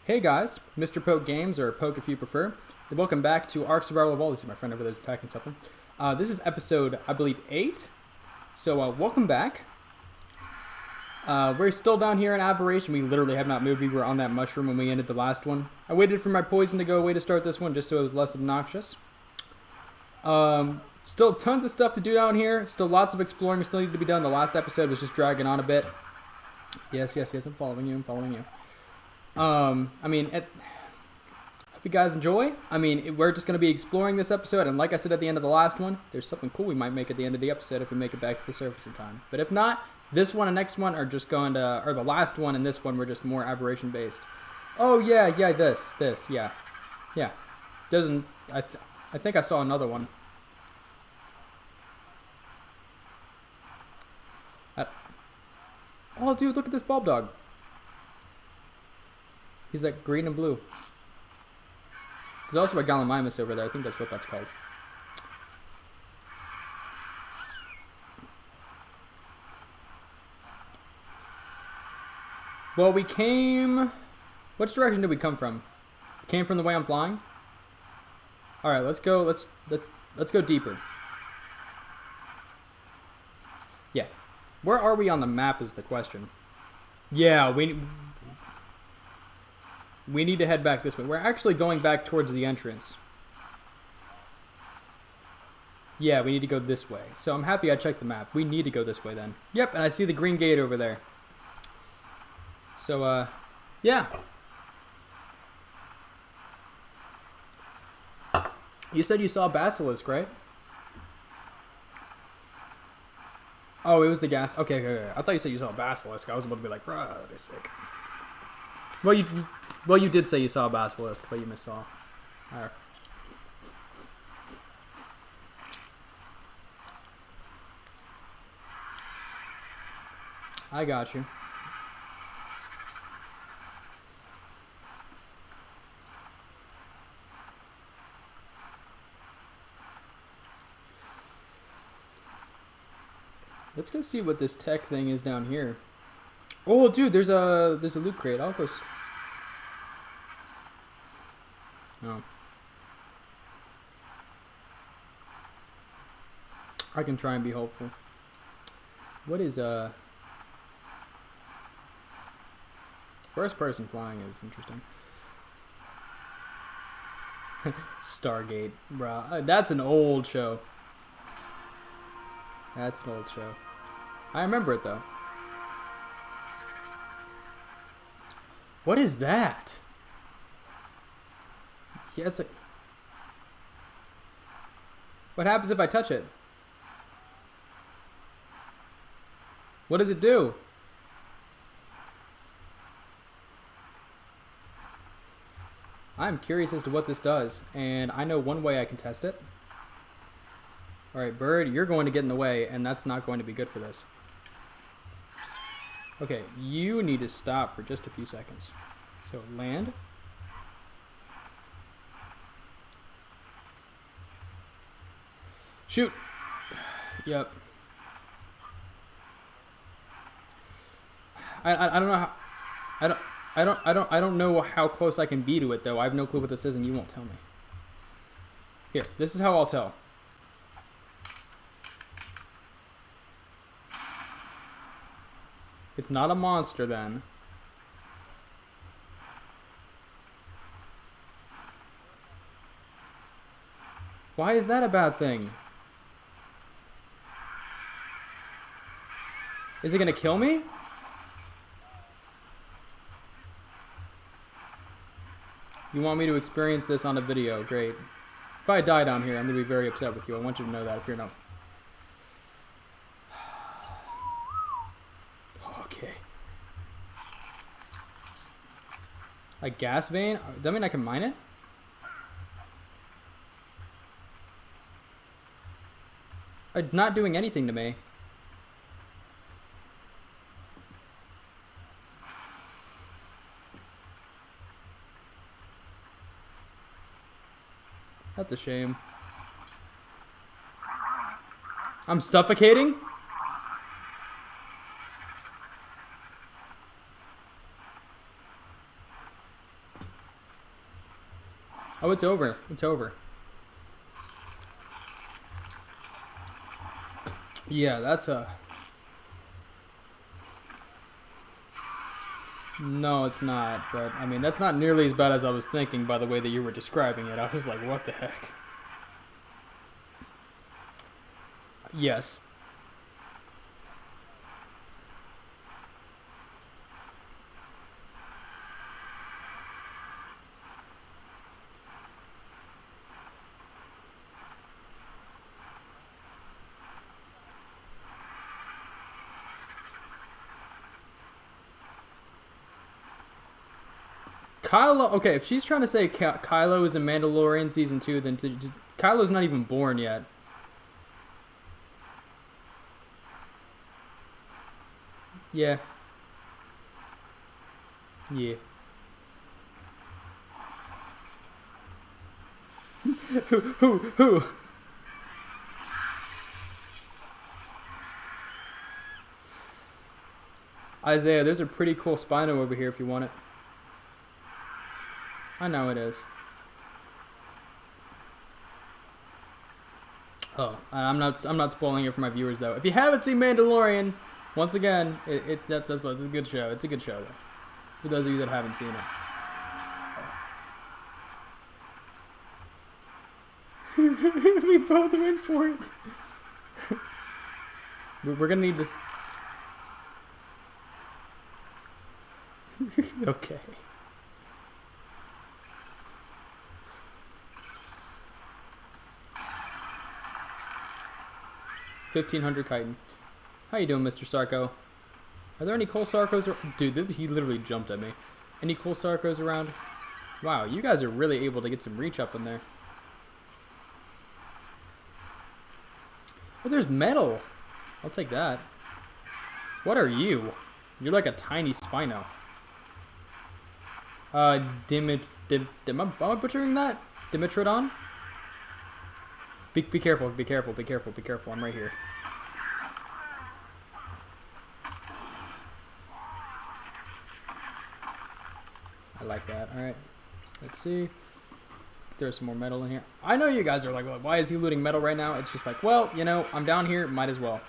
Hey guys, Mr. Poke Games, or Poke if you prefer. Welcome back to Ark Survival Evolved. See my friend over there is attacking something. This is episode, I believe, 8. So welcome back. We're still down here in Aberration. We literally have not moved. We were on that mushroom when we ended the last one. I waited for my poison to go away to start this one just so it was less obnoxious. Still tons of stuff to do down here. Still lots of exploring still need to be done. The last episode was just dragging on a bit. Yes, I'm following you. Hope you guys enjoy. We're just going to be exploring this episode, and like I said at the end of the last one, there's something cool we might make at the end of the episode if we make it back to the surface in time. But if not, this one and next one are just going to, or the last one and this one were just more aberration based. Oh yeah, this, yeah. Doesn't, I think I saw another one. Oh dude, look at this bulb dog. He's like green and blue. There's also a Gallimimus over there. I think that's what that's called. Well, we came... Which direction did we come from? Came from the way I'm flying? Alright, let's go deeper. Yeah. Where are we on the map is the question. Yeah, we need to head back this way. We're actually going back towards the entrance. Yeah, we need to go this way. So I'm happy I checked the map. We need to go this way then. Yep, and I see the green gate over there. So, yeah. You said you saw a basilisk, right? Oh, it was the gas. Okay. I thought you said you saw a basilisk. I was about to be like, bruh, they're sick. Well, you did say you saw a basilisk, but you missaw. Alright. I got you. Let's go see what this tech thing is down here. Oh, dude, there's a loot crate. I'll go. No. I can try and be hopeful. What is first person flying is interesting. Stargate, bruh. That's an old show. That's an old show. I remember it though. What is that? Yes. What happens if I touch it? What does it do? I'm curious as to what this does, and I know one way I can test it. Alright, bird, you're going to get in the way, and that's not going to be good for this. Okay, you need to stop for just a few seconds. So, land. Shoot! Yep. I don't know how... I don't know how close I can be to it, though. I have no clue what this is, and you won't tell me. Here, this is how I'll tell. It's not a monster, then. Why is that a bad thing? Is it gonna kill me? You want me to experience this on a video? Great. If I die down here, I'm gonna be very upset with you. I want you to know that if you're not. Okay. A gas vein? Does that mean I can mine it? It's not doing anything to me. That's a shame. I'm suffocating? Oh, it's over. It's over. Yeah, that's a... No, it's not. But, I mean, that's not nearly as bad as I was thinking by the way that you were describing it. I was like, what the heck? Yes. Kylo... Okay, if she's trying to say Kylo is in Mandalorian Season 2, then Kylo's not even born yet. Yeah. Yeah. Who? Isaiah, there's a pretty cool Spino over here if you want it. I know it is. Oh, I'm not spoiling it for my viewers though. If you haven't seen Mandalorian, once again, it's a good show. It's a good show though. For those of you that haven't seen it. We both went for it. We're gonna need this. Okay. $1,500 chitin. How you doing, Mr. Sarko? Are there any Cole Sarkos? Dude, he literally jumped at me. Any Cole Sarkos around? Wow, you guys are really able to get some reach up in there. Oh, there's metal. I'll take that. What are you? You're like a tiny Spino. Am I butchering that? Dimitrodon? Be careful, be careful, be careful, be careful. I'm right here. I like that. Alright. Let's see. There's some more metal in here. I know you guys are like, well, why is he looting metal right now? It's just like, well, you know, I'm down here, might as well.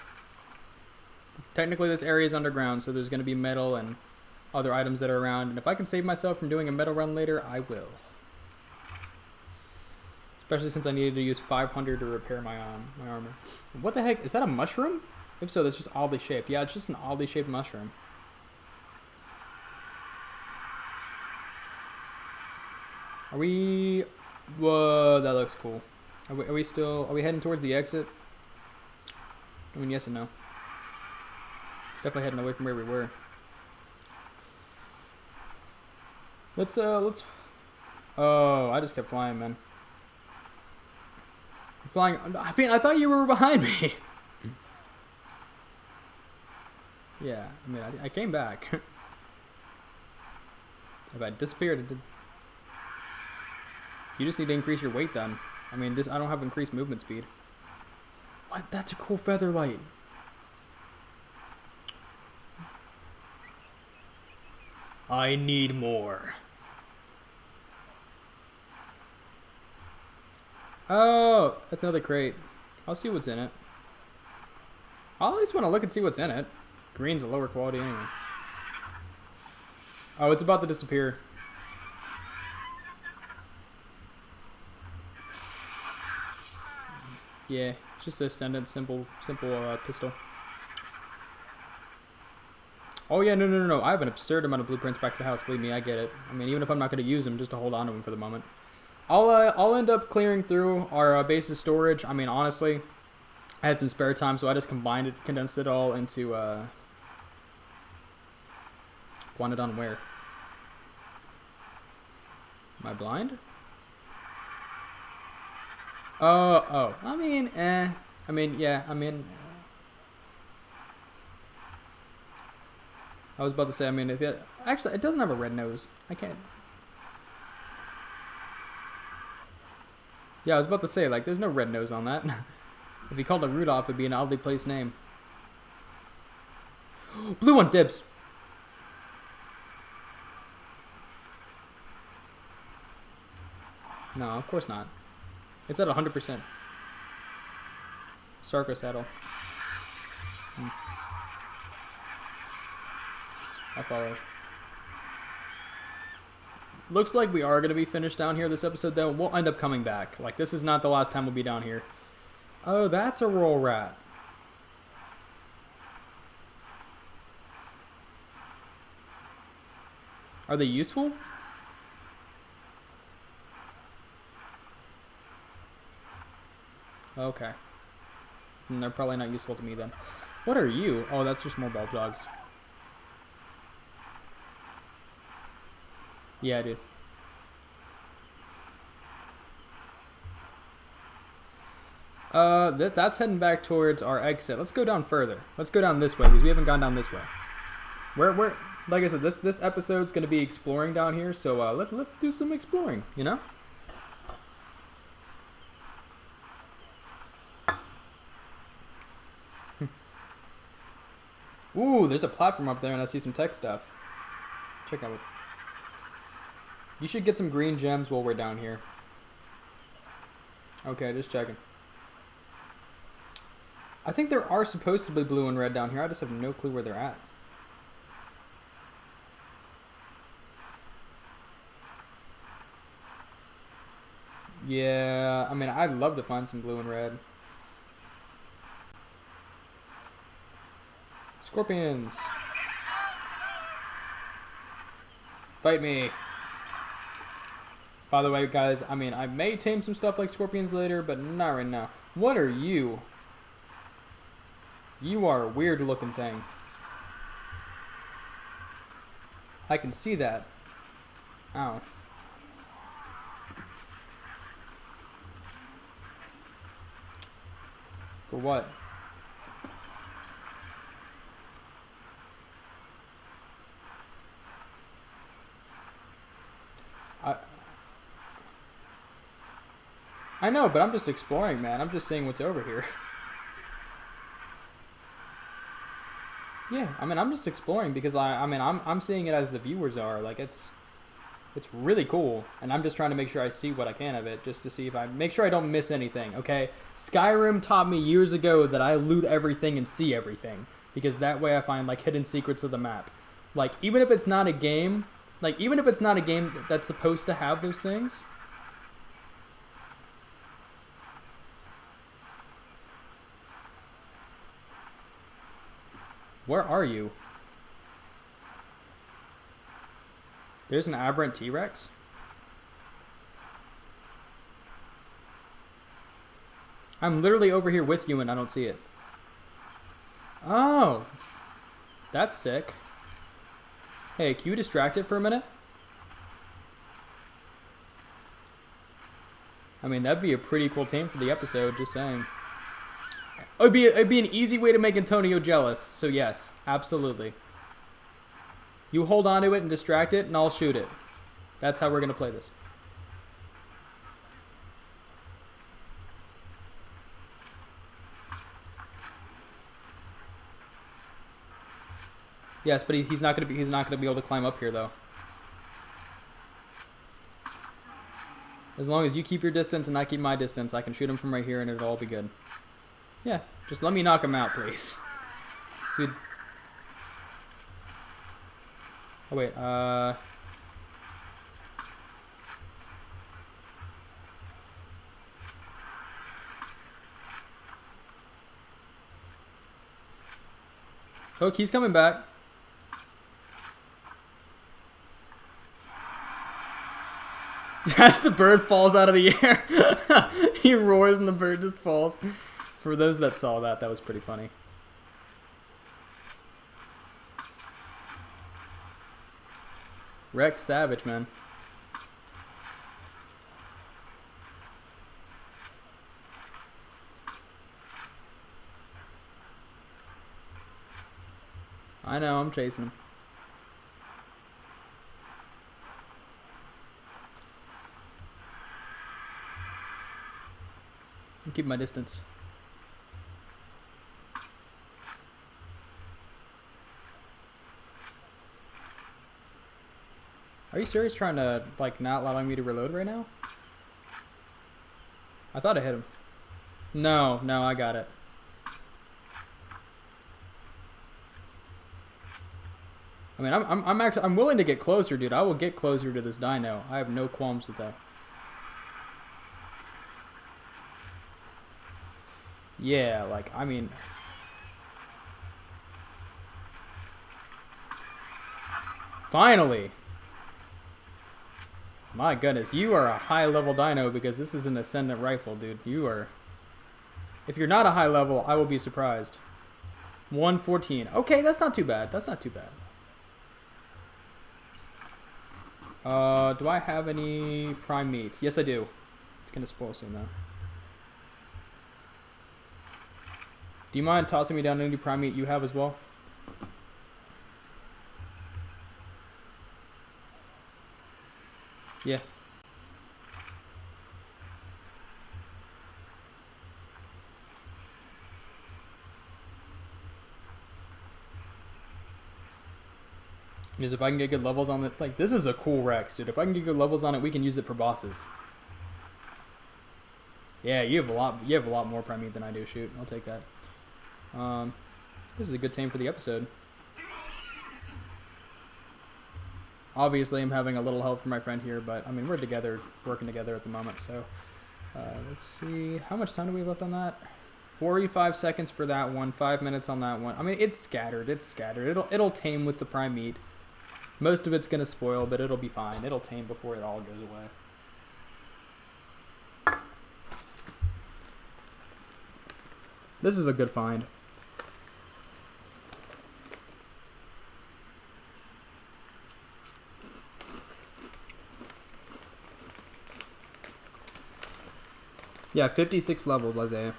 Technically, this area is underground, so there's going to be metal and other items that are around. And if I can save myself from doing a metal run later, I will. Especially since I needed to use 500 to repair my armor. What the heck? Is that a mushroom? If so, that's just oddly shaped. Yeah, it's just an oddly shaped mushroom. Are we... Whoa, that looks cool. Are we heading towards the exit? I mean, yes and no. Definitely heading away from where we were. Let's... Oh, I just kept flying, man. Flying. I mean, I thought you were behind me. Yeah, I mean, I came back. If I disappeared, it did. You just need to increase your weight then. I mean, I don't have increased movement speed. What? That's a cool feather light. I need more. Oh, that's another crate. I'll see what's in it. I'll at least want to look and see what's in it. Green's a lower quality anyway. Oh, it's about to disappear. Yeah, it's just a Ascendant simple pistol. Oh yeah, no. I have an absurd amount of blueprints back to the house. Believe me, I get it. I mean, even if I'm not going to use them, just to hold on to them for the moment. I'll end up clearing through our base's storage. I mean, honestly, I had some spare time, so I just condensed it all into, wanted on where? Am I blind? Oh. I mean, yeah, I was about to say, I mean, if it... Actually, it doesn't have a red nose. I can't... Yeah, I was about to say, like, there's no red nose on that. If he called it Rudolph, it'd be an oddly placed name. Blue one, dibs! No, of course not. It's at 100%. Sarco saddle. I follow. Looks like we are going to be finished down here this episode, though. We'll end up coming back. Like, this is not the last time we'll be down here. Oh, that's a roll rat. Are they useful? Okay. And they're probably not useful to me then. What are you? Oh, that's just more bulb dogs. Yeah, dude. That's heading back towards our exit. Let's go down further. Let's go down this way because we haven't gone down this way. We're like I said, this episode's gonna be exploring down here, so let's do some exploring. You know. Ooh, there's a platform up there, and I see some tech stuff. Check out. You should get some green gems while we're down here. Okay, just checking. I think there are supposed to be blue and red down here. I just have no clue where they're at. Yeah, I mean, I'd love to find some blue and red. Scorpions. Fight me. By the way, guys, I mean, I may tame some stuff like scorpions later, but not right now. What are you? You are a weird looking thing. I can see that. Ow. For what? I know, but I'm just exploring, man. I'm just seeing what's over here. Yeah, I mean, I'm just exploring because I'm seeing it as the viewers are. Like, it's really cool, and I'm just trying to make sure I see what I can of it, just to see if I make sure I don't miss anything. Okay, Skyrim taught me years ago that I loot everything and see everything because that way I find like hidden secrets of the map. Like, even if it's not a game, that's supposed to have those things. Where are you? There's an aberrant T-Rex? I'm literally over here with you and I don't see it. Oh! That's sick. Hey, can you distract it for a minute? I mean, that'd be a pretty cool tame for the episode, just saying. It'd be an easy way to make Antonio jealous, so yes, absolutely. You hold on to it and distract it, and I'll shoot it. That's how we're going to play this. Yes, but he's not going to be able to climb up here though. As long as you keep your distance and I keep my distance, I can shoot him from right here and it'll all be good. Yeah, just let me knock him out, please. Dude. Oh, wait, Hook, he's coming back. As the bird falls out of the air. He roars and the bird just falls. For those that saw that, that was pretty funny. Rex Savage, man. I know, I'm chasing him. I'm keeping my distance. Are you serious trying to, like, not allowing me to reload right now? I thought I hit him. No, I got it. I mean, I'm willing to get closer, dude. I will get closer to this dino. I have no qualms with that. Yeah, like, I mean... Finally! My goodness, you are a high-level dino because this is an ascendant rifle, dude. You are... If you're not a high level, I will be surprised. 114. Okay, that's not too bad. That's not too bad. Do I have any prime meat? Yes, I do. It's gonna spoil soon, though. Do you mind tossing me down any prime meat you have as well? Yeah. Because if I can get good levels on it, like, this is a cool Rex, dude. If I can get good levels on it, we can use it for bosses. Yeah, you have a lot more prime meat than I do. Shoot, I'll take that. This is a good tame for the episode. Obviously, I'm having a little help from my friend here, but I mean, we're together, working together at the moment. So, let's see, how much time do we have left on that? 45 seconds for that one, 5 minutes on that one. I mean, it's scattered. It's scattered. It'll tame with the prime meat. Most of it's gonna spoil, but it'll be fine. It'll tame before it all goes away. This is a good find. Yeah, 56 levels, Isaiah.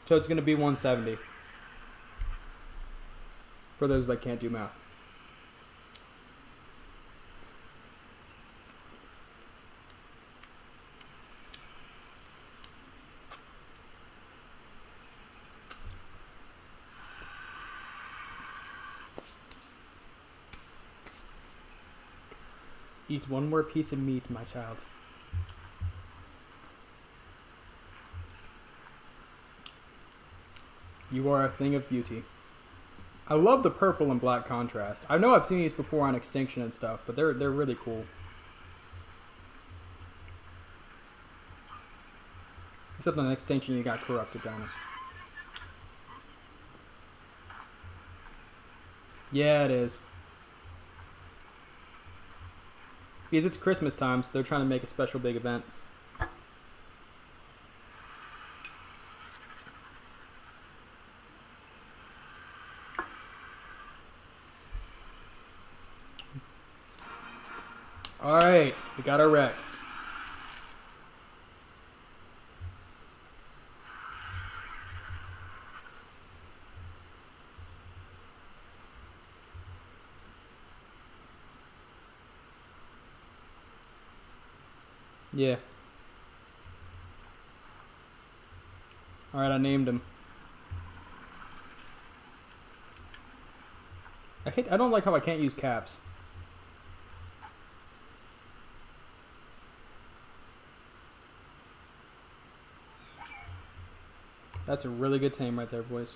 So it's going to be 170. For those that can't do math. Eat one more piece of meat, my child. You are a thing of beauty. I love the purple and black contrast. I know I've seen these before on Extinction and stuff, but they're really cool. Except on Extinction, you got corrupted dinos. Yeah, it is. Because it's Christmas time, so they're trying to make a special big event. Alright, we got our Rex. Yeah. Alright, I named him. I don't like how I can't use caps. That's a really good tame right there, boys.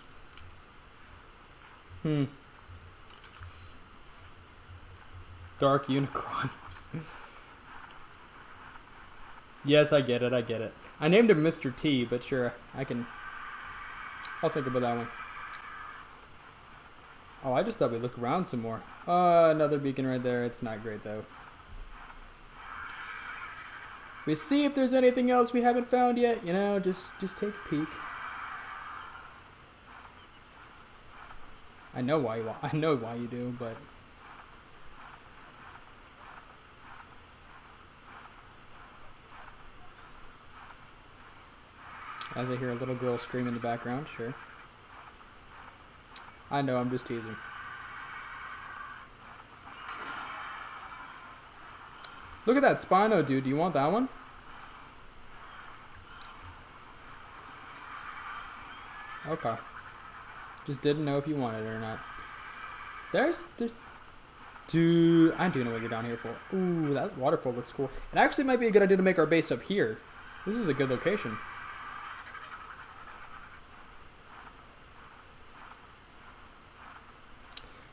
Dark Unicron. Yes, I get it, I get it. I named him Mr. T, but sure, I'll think about that one. Oh, I just thought we'd look around some more. Another beacon right there. It's not great, though. We see if there's anything else we haven't found yet. You know, just take a peek. I know why you do, but as I hear a little girl scream in the background, sure. I know, I'm just teasing. Look at that Spino, dude. Do you want that one? Okay. Just didn't know if you wanted it or not. There's... Dude, I do know what you're down here for. Ooh, that waterfall looks cool. It actually might be a good idea to make our base up here. This is a good location.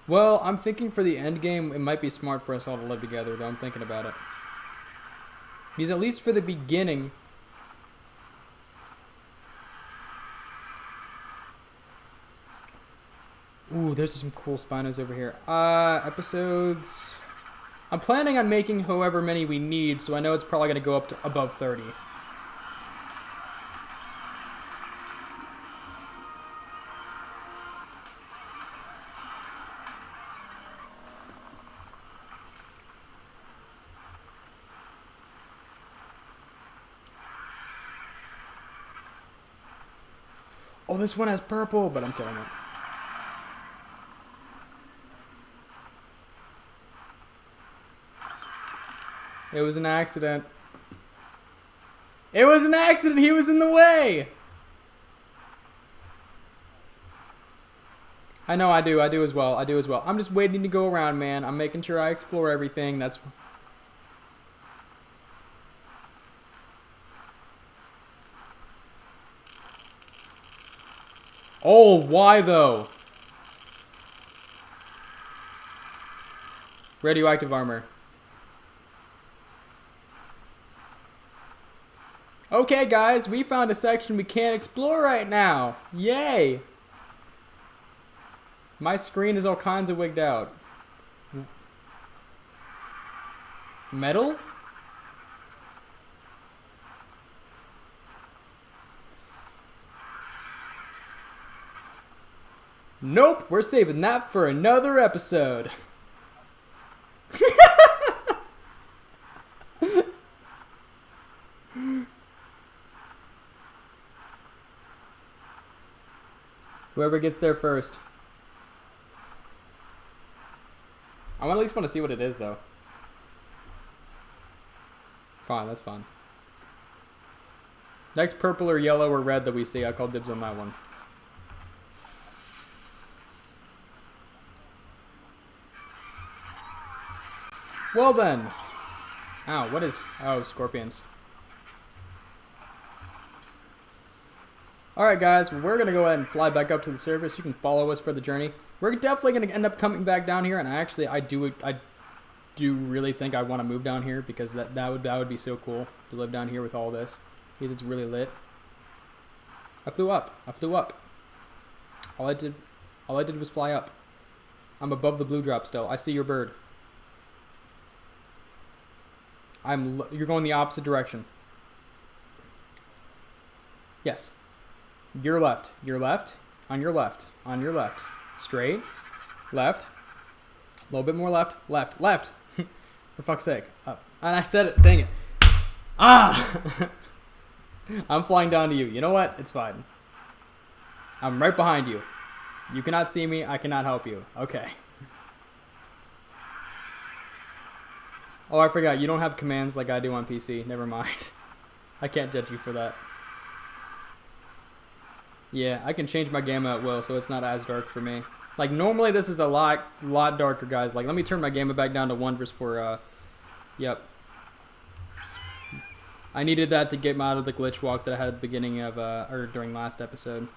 Well, I'm thinking for the end game, it might be smart for us all to live together, though I'm thinking about it. Because at least for the beginning... Ooh, there's some cool spinos over here. Episodes... I'm planning on making however many we need, so I know it's probably going to go up to above 30. Oh, this one has purple, but I'm killing it. It was an accident. It was an accident! He was in the way! I know I do as well. I'm just waiting to go around, man. I'm making sure I explore everything. That's... Oh, why though? Radioactive armor. Okay, guys, we found a section we can't explore right now. Yay! My screen is all kinds of wigged out. Metal? Nope, we're saving that for another episode. Whoever gets there first. I at least want to see what it is, though. Fine, that's fine. Next purple or yellow or red that we see, I call dibs on that one. Well then. Ow, what is... Oh, scorpions. Alright guys, we're going to go ahead and fly back up to the surface. You can follow us for the journey. We're definitely going to end up coming back down here, and I do really think I want to move down here, because that would be so cool to live down here with all this. Because it's really lit. I flew up. All I did was fly up. I'm above the blue drop still. I see your bird. You're going the opposite direction. Yes. Your left. On your left. Straight. Left. A little bit more left. Left. For fuck's sake. Up. And I said it. Dang it. Ah! I'm flying down to you. You know what? It's fine. I'm right behind you. You cannot see me. I cannot help you. Okay. Oh, I forgot. You don't have commands like I do on PC. Never mind. I can't judge you for that. Yeah, I can change my gamma at will, so it's not as dark for me. Like, normally this is a lot darker, guys. Like, let me turn my gamma back down to 1 just for, yep. I needed that to get me out of the glitch walk that I had at the beginning of, or during last episode.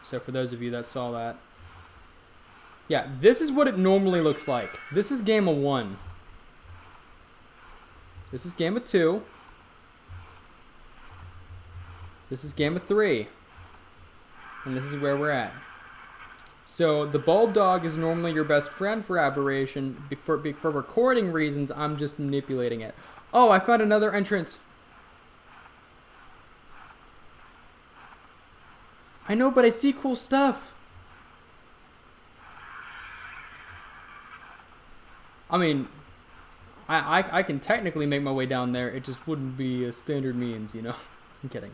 So for those of you that saw that. Yeah, this is what it normally looks like. This is gamma 1. This is gamma 2. This is gamma 3. And this is where we're at. So the bulb dog is normally your best friend for aberration. For recording reasons, I'm just manipulating it. Oh, I found another entrance. I know, but I see cool stuff. I mean, I can technically make my way down there. It just wouldn't be a standard means, you know. I'm kidding.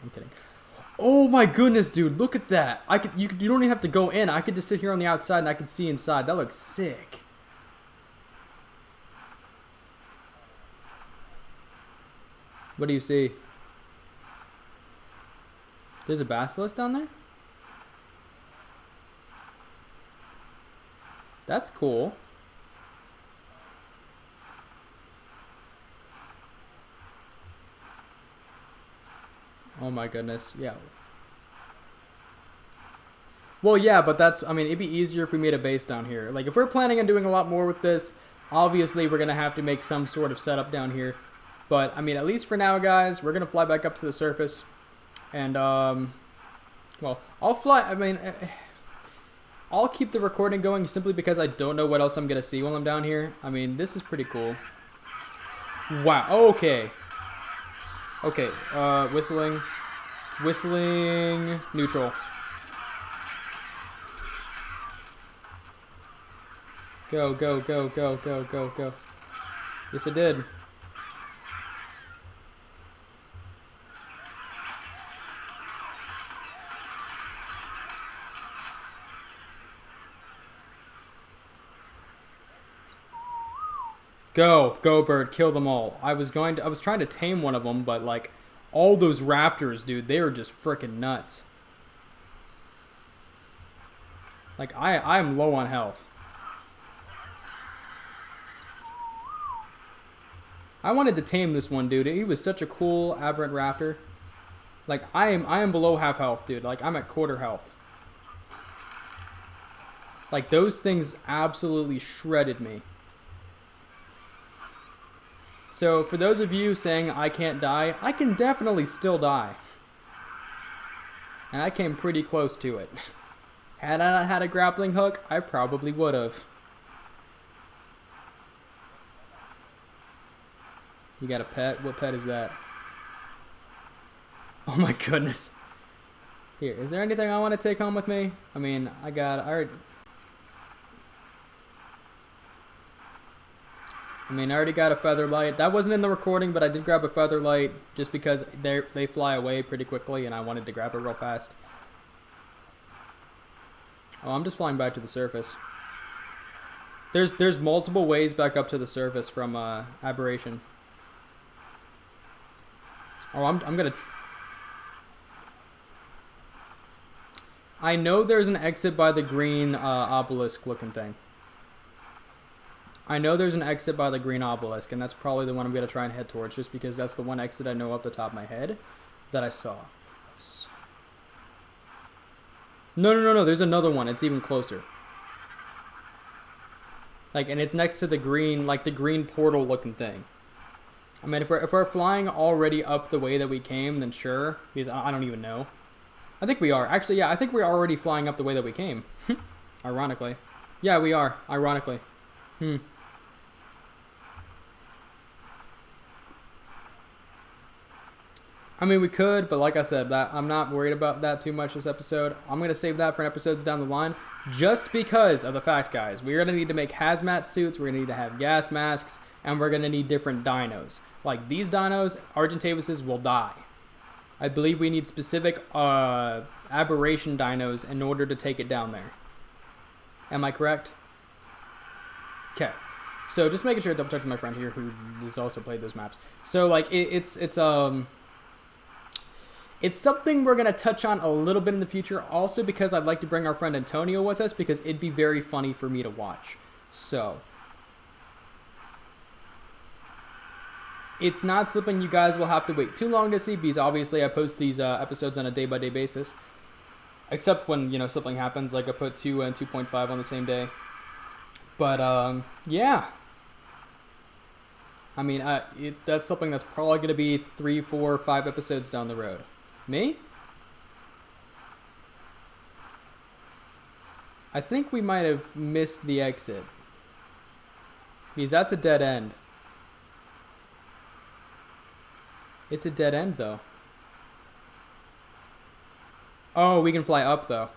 Oh my goodness, dude! Look at that. You don't even have to go in. I could just sit here on the outside and I could see inside. That looks sick. What do you see? There's a basilisk down there? That's cool. Oh my goodness. Yeah. Well, yeah, but that's, I mean, it'd be easier if we made a base down here. Like, if we're planning on doing a lot more with this, obviously we're going to have to make some sort of setup down here. But, I mean, at least for now, guys, we're going to fly back up to the surface. And, well, I'll keep the recording going simply because I don't know what else I'm going to see while I'm down here. I mean, this is pretty cool. Wow, okay. Okay, whistling, neutral. Go, go, go, go, go, go, go. Yes, it did. Go, go, bird, kill them all. I was trying to tame one of them, but like, all those raptors, dude, they are just freaking nuts. Like, I'm low on health. I wanted to tame this one, dude. He was such a cool aberrant raptor. Like, I am below half health, dude. Like, I'm at quarter health. Like, those things absolutely shredded me. So, for those of you saying I can't die, I can definitely still die. And I came pretty close to it. Had I not had a grappling hook, I probably would have. You got a pet? What pet is that? Oh my goodness. Here, is there anything I want to take home with me? I mean, I already got a feather light. That wasn't in the recording, but I did grab a feather light just because they fly away pretty quickly and I wanted to grab it real fast. Oh, I'm just flying back to the surface. There's multiple ways back up to the surface from Aberration. Oh, I'm gonna... I know there's an exit by the green obelisk looking thing. I know there's an exit by the green obelisk, and that's probably the one I'm going to try and head towards, just because that's the one exit I know off the top of my head that I saw. No, there's another one. It's even closer. Like, and it's next to the green, like the green portal looking thing. I mean, if we're flying already up the way that we came, then sure, because I don't even know. I think we are. Actually, yeah, I think we're already flying up the way that we came. Ironically. Yeah, we are. Ironically. I mean, we could, but like I said, I'm not worried about that too much this episode. I'm going to save that for episodes down the line, just because of the fact, guys, we're going to need to make hazmat suits, we're going to need to have gas masks, and we're going to need different dinos. Like, these dinos, Argentavises, will die. I believe we need specific aberration dinos in order to take it down there. Am I correct? Okay. So, just making sure to double check to my friend here who has also played those maps. So, like, it's something we're going to touch on a little bit in the future, also because I'd like to bring our friend Antonio with us, because it'd be very funny for me to watch. So, it's not something you guys will have to wait too long to see, because obviously I post these episodes on a day-by-day basis. Except when, you know, something happens, like I put 2 and 2.5 on the same day. But, yeah. I mean, that's something that's probably going to be 3, 4, 5 episodes down the road. Me? I think we might have missed the exit. Because that's a dead end. It's a dead end, though. Oh, we can fly up, though.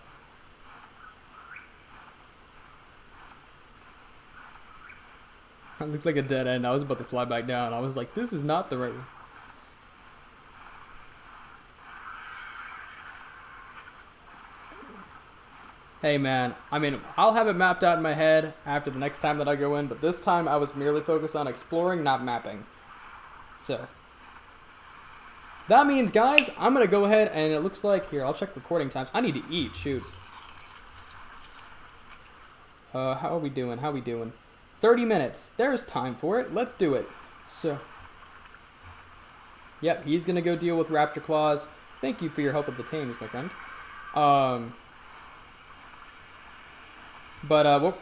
That looks like a dead end. I was about to fly back down. I was like, this is not the right... Hey, man. I mean, I'll have it mapped out in my head after the next time that I go in, but this time I was merely focused on exploring, not mapping. So... that means, guys, I'm going to go ahead and it looks like... here, I'll check recording times. I need to eat. Shoot. How are we doing? How are we doing? 30 minutes. There's time for it. Let's do it. So, yep, he's going to go deal with raptor claws. Thank you for your help with the tames, my friend. What?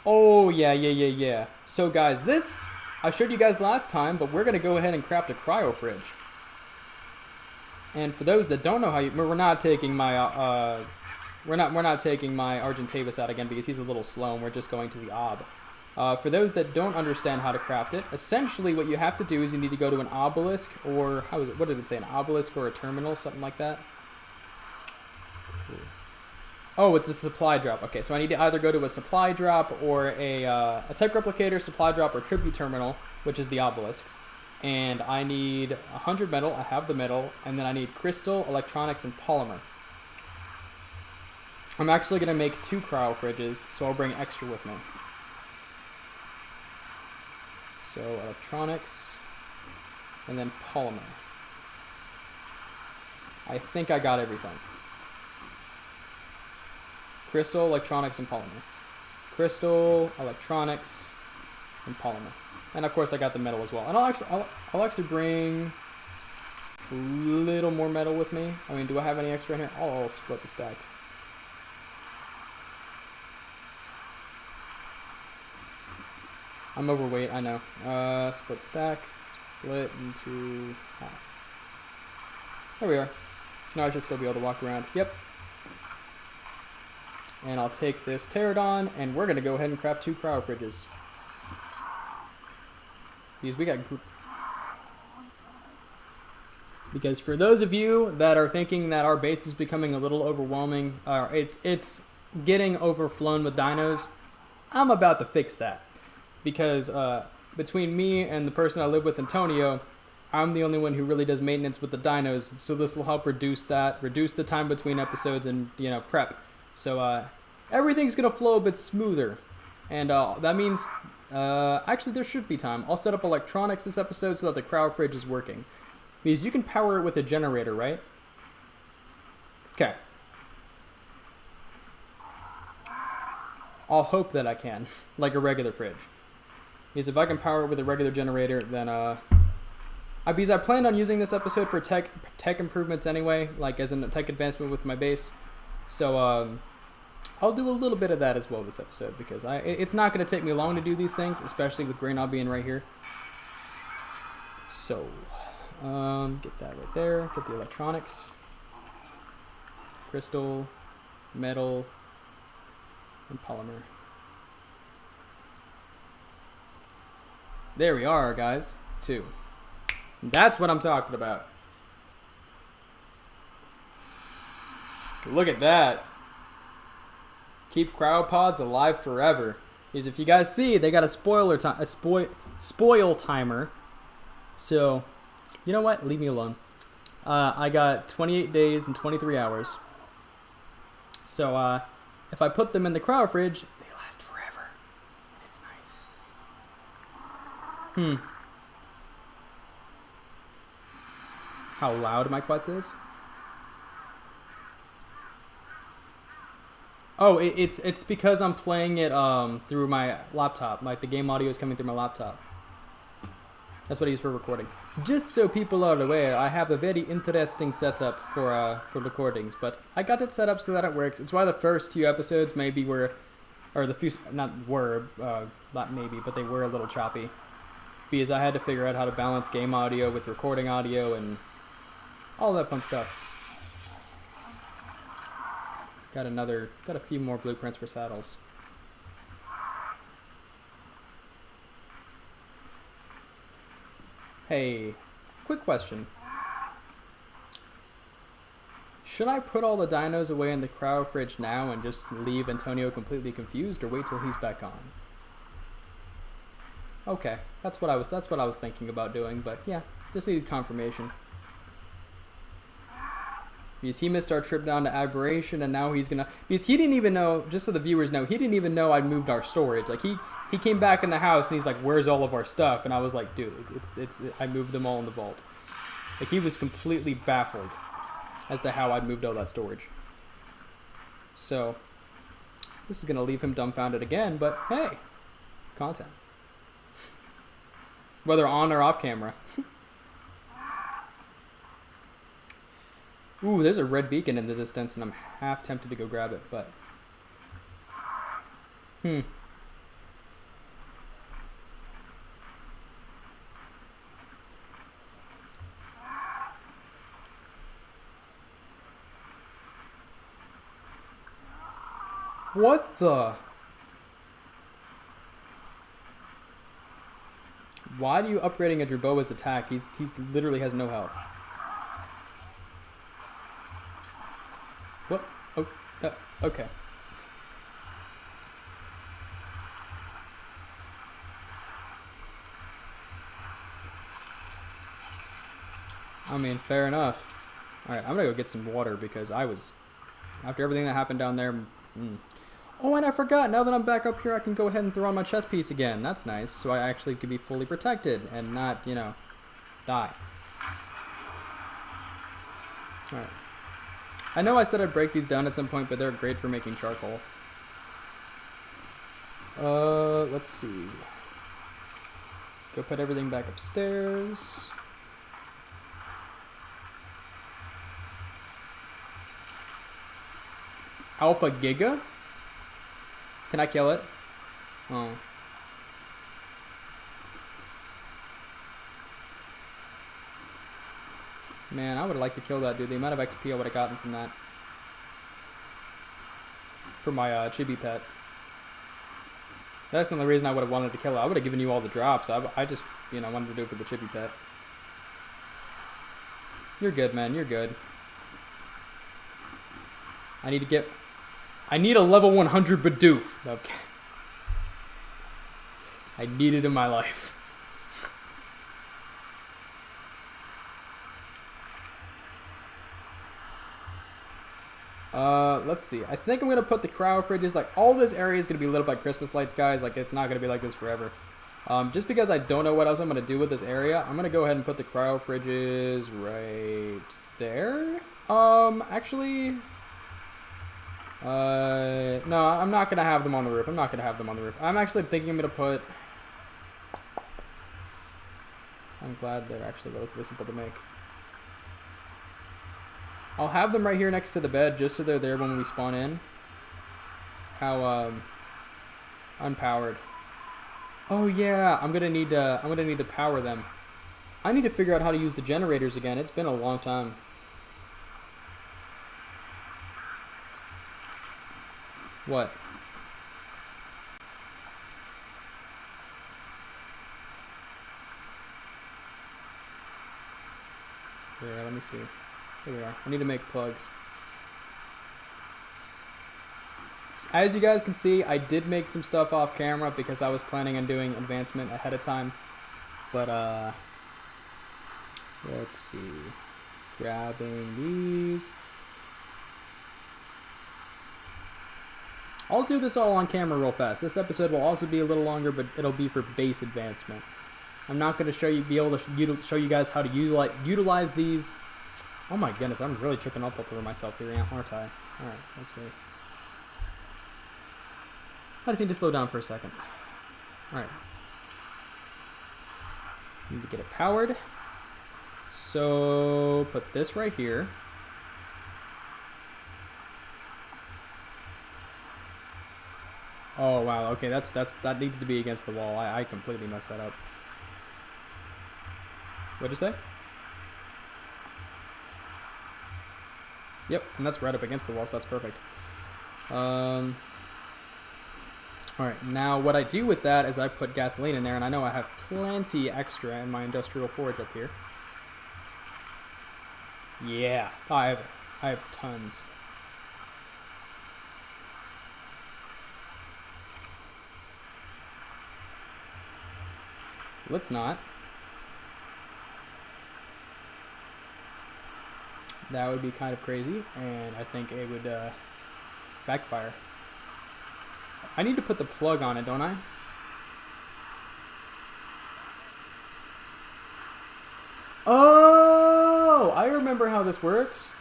Oh, yeah. So, guys, this, I showed you guys last time, but we're going to go ahead and craft a cryo fridge. And for those that don't know how you, we're not taking my, we're not taking my Argentavis out again because he's a little slow and we're just going to the ob. For those that don't understand how to craft it, essentially what you have to do is you need to go to an obelisk or, what did it say, an obelisk or a terminal, something like that. Oh, it's a supply drop. Okay, so I need to either go to a supply drop or a tech replicator, supply drop, or tribute terminal, which is the obelisks. And I need 100 metal, I have the metal, and then I need crystal, electronics, and polymer. I'm actually going to make 2 cryo fridges, so I'll bring extra with me. So electronics, and then polymer. I think I got everything. Crystal, electronics, and polymer. Crystal, electronics, and polymer. And of course I got the metal as well. And I'll actually bring a little more metal with me. I mean, do I have any extra in here? I'll split the stack. I'm overweight, I know. Split stack, split into half. There we are. Now I should still be able to walk around. Yep. And I'll take this pterodon, and we're gonna go ahead and craft 2 cryo fridges. Because for those of you that are thinking that our base is becoming a little overwhelming, it's getting overflown with dinos, I'm about to fix that. Because between me and the person I live with, Antonio, I'm the only one who really does maintenance with the dinos, so this will help reduce the time between episodes and, prep. So everything's gonna flow a bit smoother, and that means actually there should be time. I'll set up electronics this episode so that the cryo fridge is working, because you can power it with a generator, right? Okay. I'll hope that I can, like a regular fridge. Because if I can power it with a regular generator, then because I planned on using this episode for tech improvements anyway, like as a tech advancement with my base. So I'll do a little bit of that as well this episode, because it's not going to take me long to do these things, especially with Greynob being right here. So get that right there. Get the electronics, crystal, metal, and polymer. There we are, guys. 2. That's what I'm talking about. Look at that. Keep cryopods alive forever. Because if you guys see, they got a spoil timer. So, you know what? Leave me alone. I got 28 days and 23 hours. So, if I put them in the cryo fridge, they last forever. It's nice. How loud my quad is? Oh, it's because I'm playing it through my laptop. Like the game audio is coming through my laptop. That's what I use for recording. Just so people are aware, I have a very interesting setup for recordings, but I got it set up so that it works. It's why the first 2 episodes maybe were, or the few, not maybe, but they were a little choppy, because I had to figure out how to balance game audio with recording audio and all that fun stuff. Got a few more blueprints for saddles. Hey, quick question. Should I put all the dinos away in the cryo fridge now and just leave Antonio completely confused, or wait till he's back on? Okay, that's what I was thinking about doing, but yeah, just needed confirmation. Because he missed our trip down to Aberration, and now he's gonna... Because he didn't even know, just so the viewers know, he didn't even know I'd moved our storage. Like, he came back in the house, and he's like, where's all of our stuff? And I was like, dude, I moved them all in the vault. Like, he was completely baffled as to how I'd moved all that storage. So, This is going to leave him dumbfounded again, but hey, content. Whether on or off camera. Ooh, there's a red beacon in the distance, and I'm half tempted to go grab it, but... What the... Why are you upgrading a Jerboa's attack? He's literally has no health. What? Oh, okay. I mean, fair enough. Alright, I'm gonna go get some water because I was... After everything that happened down there... Oh, and I forgot. Now that I'm back up here, I can go ahead and throw on my chest piece again. That's nice. So I actually could be fully protected and not, you know, die. Alright. I know I said I'd break these down at some point, but they're great for making charcoal. Let's see. Go put everything back upstairs. Alpha Giga? Can I kill it? Oh. Man, I would like to kill that dude. The amount of XP I would have gotten from that. For my chibi pet. That's the only reason I would have wanted to kill it. I would have given you all the drops. I just, you know, wanted to do it for the chibi pet. You're good, man. You're good. I need a level 100 Bidoof. Okay. I need it in my life. Let's see. I think I'm going to put the cryo fridges, like, all this area is going to be lit up by Christmas lights, guys. Like, it's not going to be like this forever. Just because I don't know what else I'm going to do with this area, I'm going to go ahead and put the cryo fridges right there. Actually... no, I'm not going to have them on the roof. I'm actually thinking I'm going to put... I'm glad they're actually relatively simple to make. I'll have them right here next to the bed, just so they're there when we spawn in. How, unpowered. Oh yeah, I'm gonna need to power them. I need to figure out how to use the generators again. It's been a long time. What? Yeah, let me see. Here we are. I need to make plugs. As you guys can see, I did make some stuff off camera because I was planning on doing advancement ahead of time. But, let's see. Grabbing these. I'll do this all on camera real fast. This episode will also be a little longer, but it'll be for base advancement. I'm not going to be able to show you guys how to utilize these. Oh my goodness, I'm really tripping up over myself here, aren't I? Alright, let's see. I just need to slow down for a second. Alright. Need to get it powered. So, put this right here. Oh wow, okay, that needs to be against the wall. I completely messed that up. What'd you say? Yep, and that's right up against the wall, so that's perfect. Alright, now what I do with that is I put gasoline in there, and I know I have plenty extra in my industrial forge up here. Yeah, I have tons. Let's not. That would be kind of crazy, and I think it would backfire. I need to put the plug on it, don't I? Oh, I remember how this works.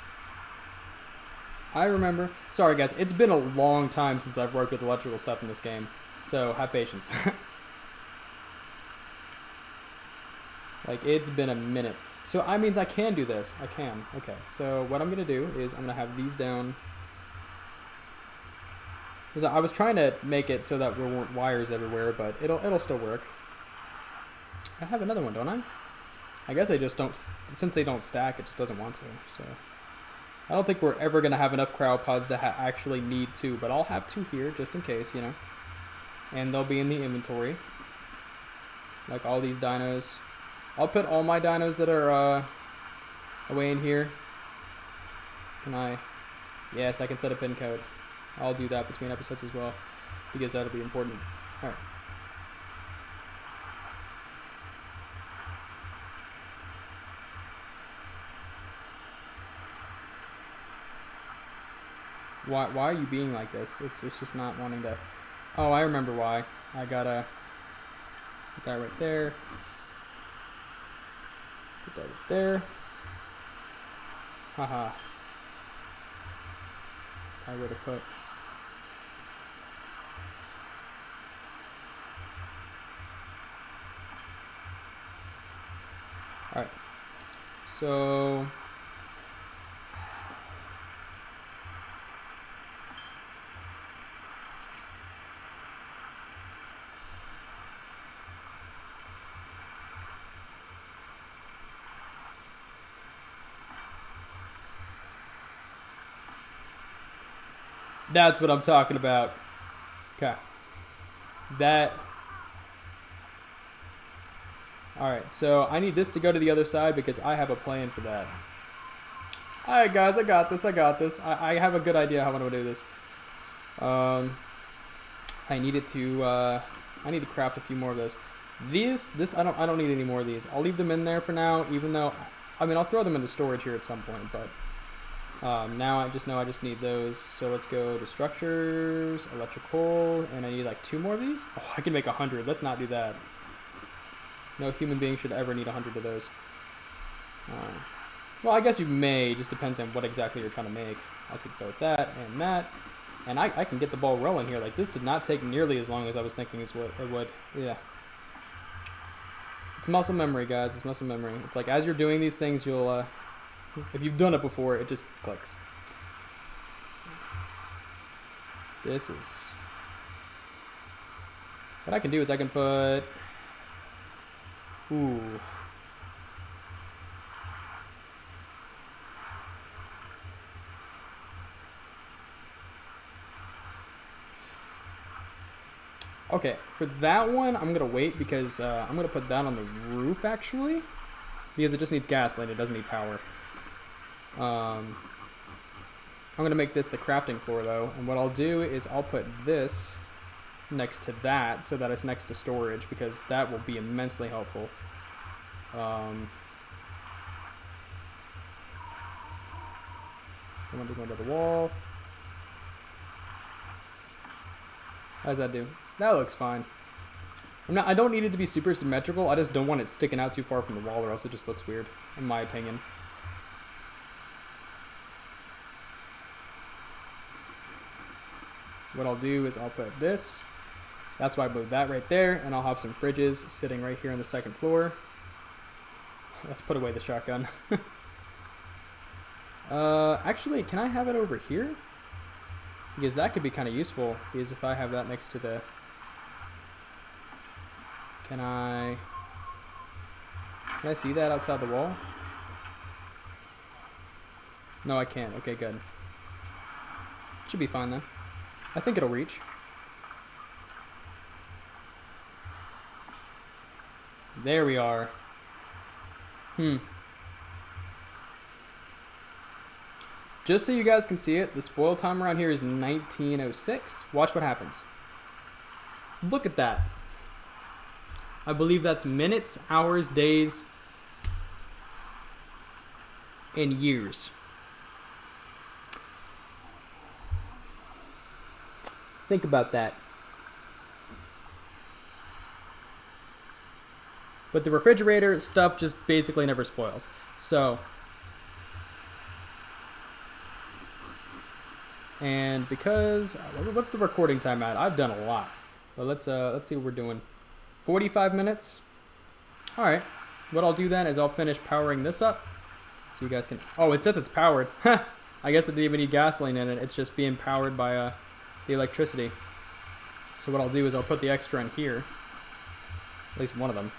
I remember. Sorry, guys. It's been a long time since I've worked with electrical stuff in this game. So, have patience. Like, it's been a minute. So, that means I can do this. I can. Okay. So, what I'm going to do is I'm going to have these down. Because I was trying to make it so that there weren't wires everywhere, but it'll still work. I have another one, don't I? I guess I just don't... Since they don't stack, it just doesn't want to. So, I don't think we're ever going to have enough cryopods to actually need two, but I'll have two here just in case, you know. And they'll be in the inventory. Like all these dinos. I'll put all my dinos that are away in here. Can I? Yes, I can set a pin code. I'll do that between episodes as well, because that'll be important. Alright. Why are you being like this? It's just not wanting to... Oh, I remember why. I gotta put that right there. Put that right there. Haha. I would have put... Alright. So... That's what I'm talking about. Okay. That... Alright, so I need this to go to the other side because I have a plan for that. Alright guys, I got this. I have a good idea how I'm going to do this. I need to craft a few more of those. I don't need any more of these. I'll leave them in there for now, even though... I mean, I'll throw them into storage here at some point, but... now I just know I just need those. So let's go to structures, electrical, and I need like 2 more of these. Oh, I can make 100. Let's not do that. No human being should ever need 100 of those. Well, I guess you may. It just depends on what exactly you're trying to make. I'll take both that. And I can get the ball rolling here. Like, this did not take nearly as long as I was thinking it would. Yeah. It's muscle memory, guys. It's muscle memory. It's like as you're doing these things, you'll... if you've done it before, it just clicks. This is... What I can do is I can put... Ooh. Okay, for that one, I'm going to wait because I'm going to put that on the roof, actually. Because it just needs gasoline, it doesn't need power. I'm going to make this the crafting floor, though. And what I'll do is I'll put this next to that so that it's next to storage, because that will be immensely helpful. I want to go to the wall. How does that do? That looks fine. I don't need it to be super symmetrical. I just don't want it sticking out too far from the wall, or else it just looks weird, in my opinion. What I'll do is I'll put this. That's why I moved that right there, and I'll have some fridges sitting right here on the second floor. Let's put away the shotgun. Actually, can I have it over here? Because that could be kind of useful, because if I have that next to the... Can I see that outside the wall? No, I can't. Okay, good. Should be fine then. I think it'll reach. There we are. Just so you guys can see it, the spoil time around here is 1906. Watch what happens. Look at that. I believe that's minutes, hours, days, and years. Think about that. But the refrigerator stuff just basically never spoils. So And because what's the recording time at? I've done a lot, but let's see what we're doing. 45 minutes. All right. What I'll do then is I'll finish powering this up, so you guys can. Oh, it says it's powered. I guess it didn't even need gasoline in it. It's just being powered by the electricity. So what I'll do is I'll put the extra in here, at least one of them,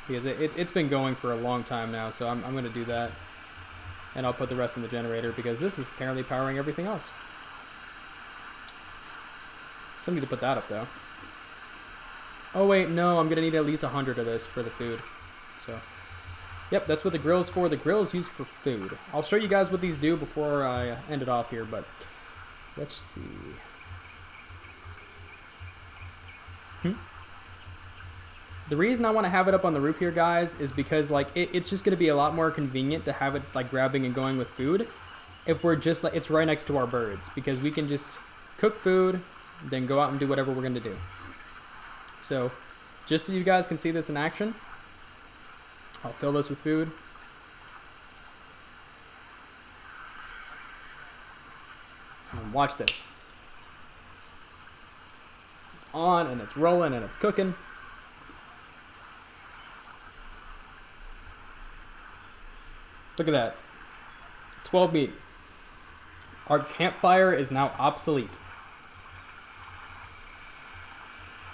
because it's been going for a long time now. So I'm going to do that, and I'll put the rest in the generator because this is apparently powering everything else. Still need to put that up though. Oh wait, no, I'm going to need at least 100 of this for the food. So, yep, that's what the grill's for. The grill is used for food. I'll show you guys what these do before I end it off here, but let's see. The reason I want to have it up on the roof here, guys, is because like it's just going to be a lot more convenient to have it like grabbing and going with food if we're just like, it's right next to our birds, because we can just cook food, then go out and do whatever we're going to do. So, just so you guys can see this in action, I'll fill this with food. And watch this. It's on and it's rolling and it's cooking. Look at that. 12 meat. Our campfire is now obsolete.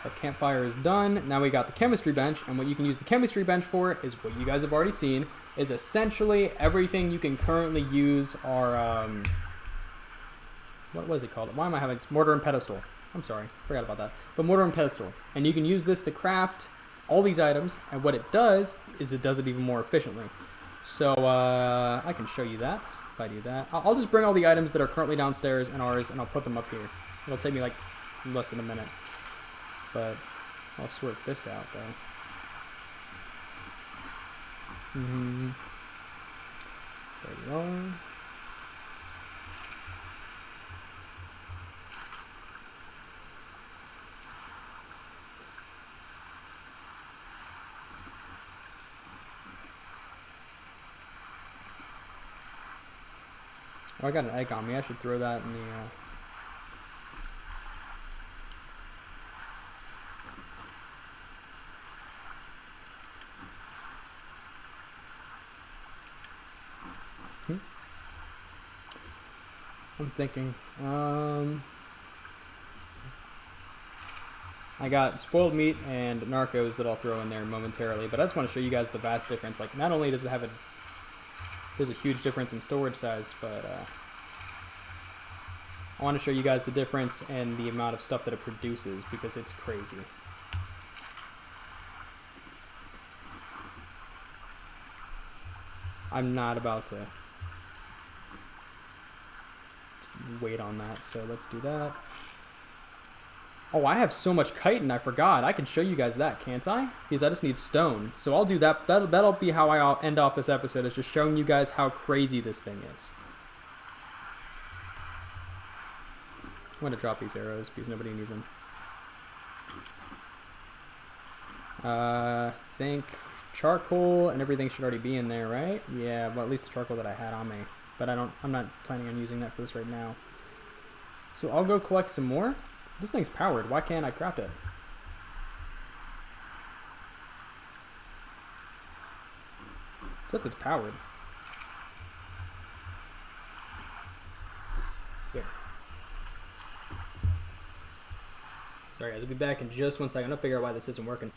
Our campfire is done. Now we got the chemistry bench, and what you can use the chemistry bench for is what you guys have already seen, is essentially everything you can currently use our, what was it called? Why am I having mortar and pedestal? I'm sorry, forgot about that. But mortar and pedestal. And you can use this to craft all these items, and what it does is it does it even more efficiently. So, I can show you that if I do that. I'll just bring all the items that are currently downstairs in ours, and I'll put them up here. It'll take me like less than a minute. But I'll sort this out though. There you are. Oh, I got an egg on me. I should throw that in the I'm thinking. I got spoiled meat and narcos that I'll throw in there momentarily, but I just want to show you guys the vast difference. Like, not only does it have there's a huge difference in storage size, but I want to show you guys the difference in the amount of stuff that it produces, because it's crazy. I'm not about to wait on that, so let's do that. Oh, I have so much chitin, I forgot. I can show you guys that, can't I? Because I just need stone. So I'll do that. That'll be how I'll end off this episode, is just showing you guys how crazy this thing is. I'm going to drop these arrows because nobody needs them. Think charcoal and everything should already be in there, right? Yeah, well, at least the charcoal that I had on me. But I'm not planning on using that for this right now. So I'll go collect some more. This thing's powered. Why can't I craft it? It says it's powered. Here. Sorry guys, I'll be back in just 1 second. I'm gonna figure out why this isn't working.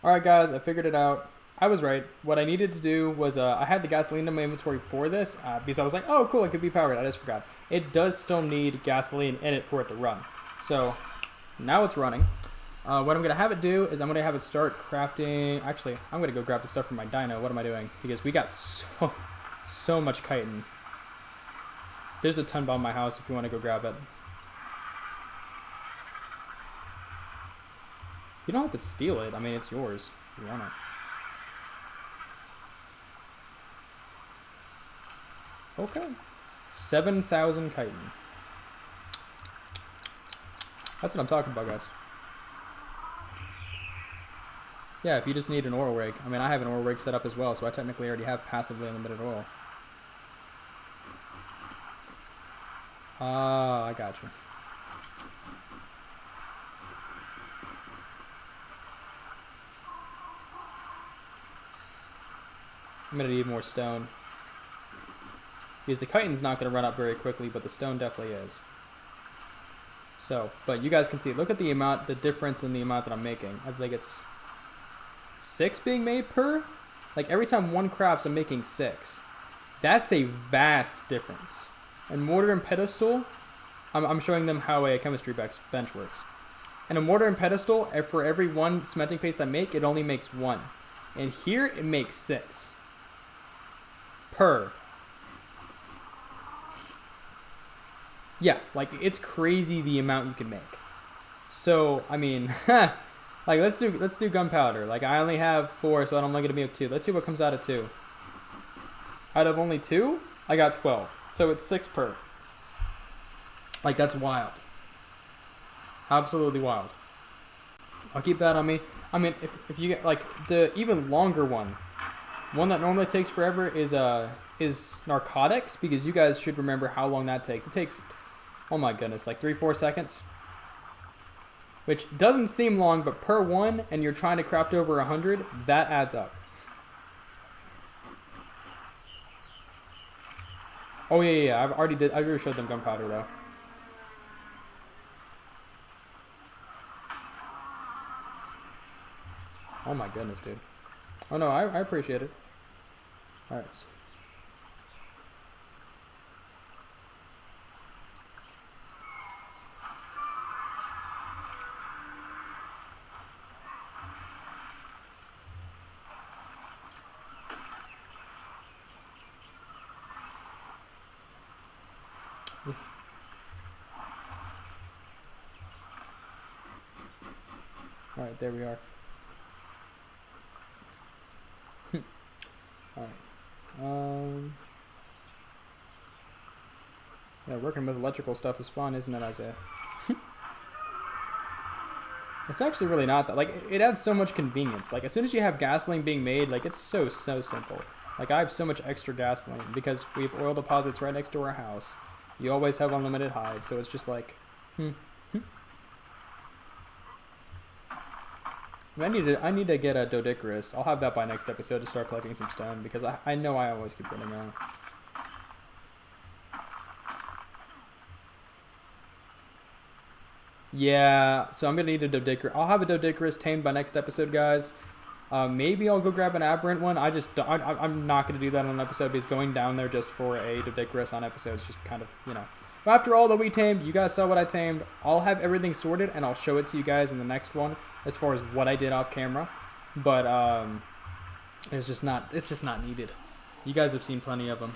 Alright guys, I figured it out. I was right. What I needed to do was, I had the gasoline in my inventory for this, because I was like, oh cool, it could be powered. I just forgot. It does still need gasoline in it for it to run. So, now it's running. What I'm going to have it do is I'm going to have it start crafting. Actually, I'm going to go grab the stuff from my dino. What am I doing? Because we got so much chitin. There's a ton by my house if you want to go grab it. You don't have to steal it. I mean, it's yours if you want it. Okay. 7,000 chitin. That's what I'm talking about, guys. Yeah, if you just need an oil rig. I mean, I have an oil rig set up as well, so I technically already have passively unlimited oil. Ah, I got you. I'm gonna need more stone. Because the chitin's not gonna run up very quickly, but the stone definitely is. So, but you guys can see, look at the amount, the difference in the amount that I'm making. I think it's 6 being made per. Like every time one crafts, I'm making 6. That's a vast difference. And mortar and pedestal, I'm showing them how a chemistry bench works. And a mortar and pedestal, for every one cementing paste I make, it only makes 1. And here, it makes 6. Per. Yeah, like it's crazy the amount you can make. So, I mean, like let's do gunpowder. Like I only have 4, so I'm only gonna be up 2. Let's see what comes out of 2. Out of only 2, I got 12. So it's 6 per. Like that's wild. Absolutely wild. I'll keep that on me. I mean, if you get like the even longer one that normally takes forever is narcotics, because you guys should remember how long that takes. It takes, oh my goodness, like 3-4 seconds, which doesn't seem long, but per one, and you're trying to craft over 100, that adds up. Oh yeah. I already showed them gunpowder though. Oh my goodness, dude. Oh no, I appreciate it. Alright. Alright, there we are. Alright. Yeah, working with electrical stuff is fun, isn't it, Isaiah? It's actually really not that. Like, it adds so much convenience. Like, as soon as you have gasoline being made, like, it's so simple. Like, I have so much extra gasoline because we have oil deposits right next to our house. You always have unlimited hide, so it's just like, I need to get a Dodicarus. I'll have that by next episode to start collecting some stone, because I know I always keep running out. Yeah, so I'm going to need a Dodicarus. I'll have a Dodicarus tamed by next episode, guys. Maybe I'll go grab an aberrant one. I'm not going to do that on an episode, because going down there just for a Dodicarus on episodes just kind of, you know. But after all that we tamed, you guys saw what I tamed. I'll have everything sorted, and I'll show it to you guys in the next one as far as what I did off camera. But it's just not needed. You guys have seen plenty of them.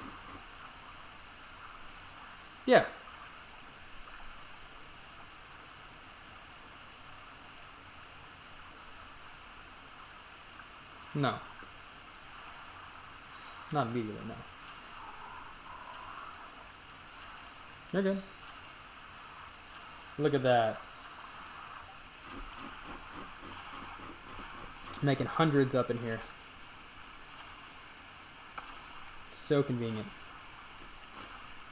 Yeah. No. Not immediately, no. You're good. Look at that. Making hundreds up in here. So convenient.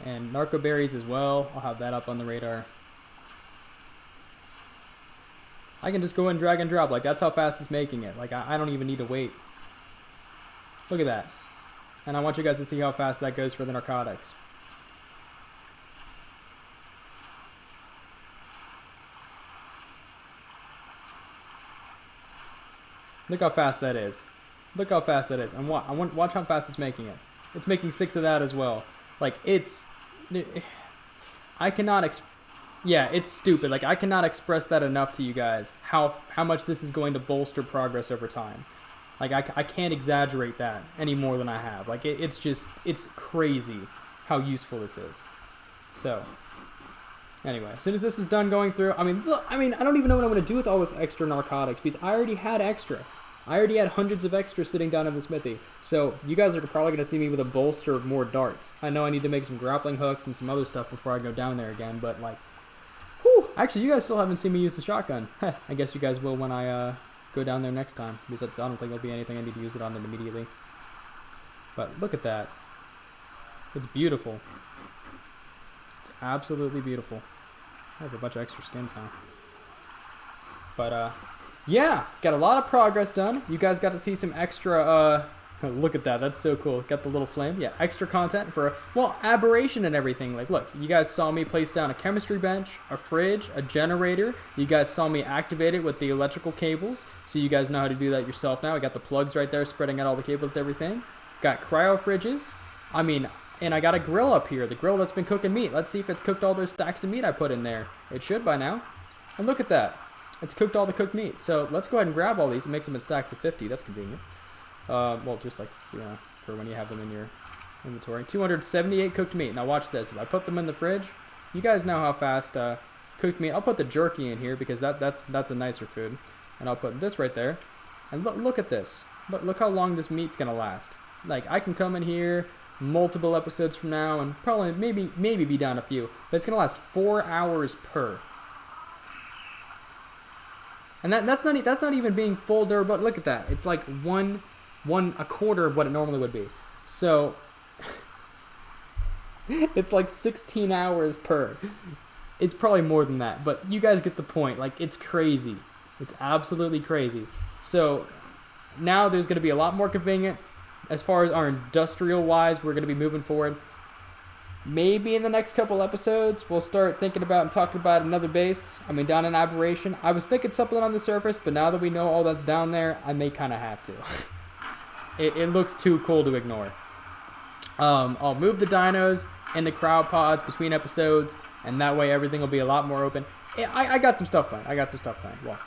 And narco berries as well. I'll have that up on the radar. I can just go and drag and drop. Like, that's how fast it's making it. Like, I don't even need to wait. Look at that. And I want you guys to see how fast that goes for the narcotics. Look how fast that is. Look how fast that is. And watch how fast it's making it. It's making 6 of that as well. Like, I cannot yeah, it's stupid. Like, I cannot express that enough to you guys, how much this is going to bolster progress over time. Like, I can't exaggerate that any more than I have. Like, it's crazy how useful this is. So, anyway, as soon as this is done going through, I mean, I don't even know what I'm going to do with all this extra narcotics, because I already had extra. I already had hundreds of extras sitting down in the smithy. So, you guys are probably going to see me with a bolster of more darts. I know I need to make some grappling hooks and some other stuff before I go down there again, but, like, whew, actually, you guys still haven't seen me use the shotgun. I guess you guys will when I go down there next time, because I don't think there'll be anything I need to use it on immediately. But look at that. It's beautiful. It's absolutely beautiful. I have a bunch of extra skins, huh? But, yeah, got a lot of progress done. You guys got to see some extra, look at that. That's so cool. Got the little flame. Yeah, extra content for, well, aberration and everything. Like, look, you guys saw me place down a chemistry bench, a fridge, a generator. You guys saw me activate it with the electrical cables. So you guys know how to do that yourself now. I got the plugs right there, spreading out all the cables to everything. Got cryo fridges. I mean, and I got a grill up here. The grill that's been cooking meat. Let's see if it's cooked all those stacks of meat I put in there. It should by now. And look at that. It's cooked all the cooked meat. So let's go ahead and grab all these and make them in stacks of 50. That's convenient. Well, just like, you know, for when you have them in your inventory. 278 cooked meat. Now watch this. If I put them in the fridge, you guys know how fast cooked meat. I'll put the jerky in here because that's a nicer food. And I'll put this right there. And look at this. Look how long this meat's going to last. Like, I can come in here multiple episodes from now and probably maybe be down a few. But it's going to last 4 hours per. And that's not even being full durable. Look at that. It's like a quarter of what it normally would be. So it's like 16 hours per. It's probably more than that, but you guys get the point. Like, it's crazy. It's absolutely crazy. So now there's going to be a lot more convenience as far as our industrial wise. We're going to be moving forward. Maybe in the next couple episodes, we'll start thinking about and talking about another base. I mean, down in Aberration. I was thinking something on the surface, but now that we know all that's down there, I may kind of have to. It looks too cool to ignore. I'll move the dinos and the crowd pods between episodes, and that way everything will be a lot more open. I got some stuff planned. Well,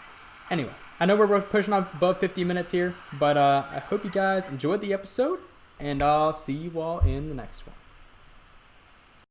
anyway, I know we're both pushing on above 50 minutes here, but I hope you guys enjoyed the episode, and I'll see you all in the next one.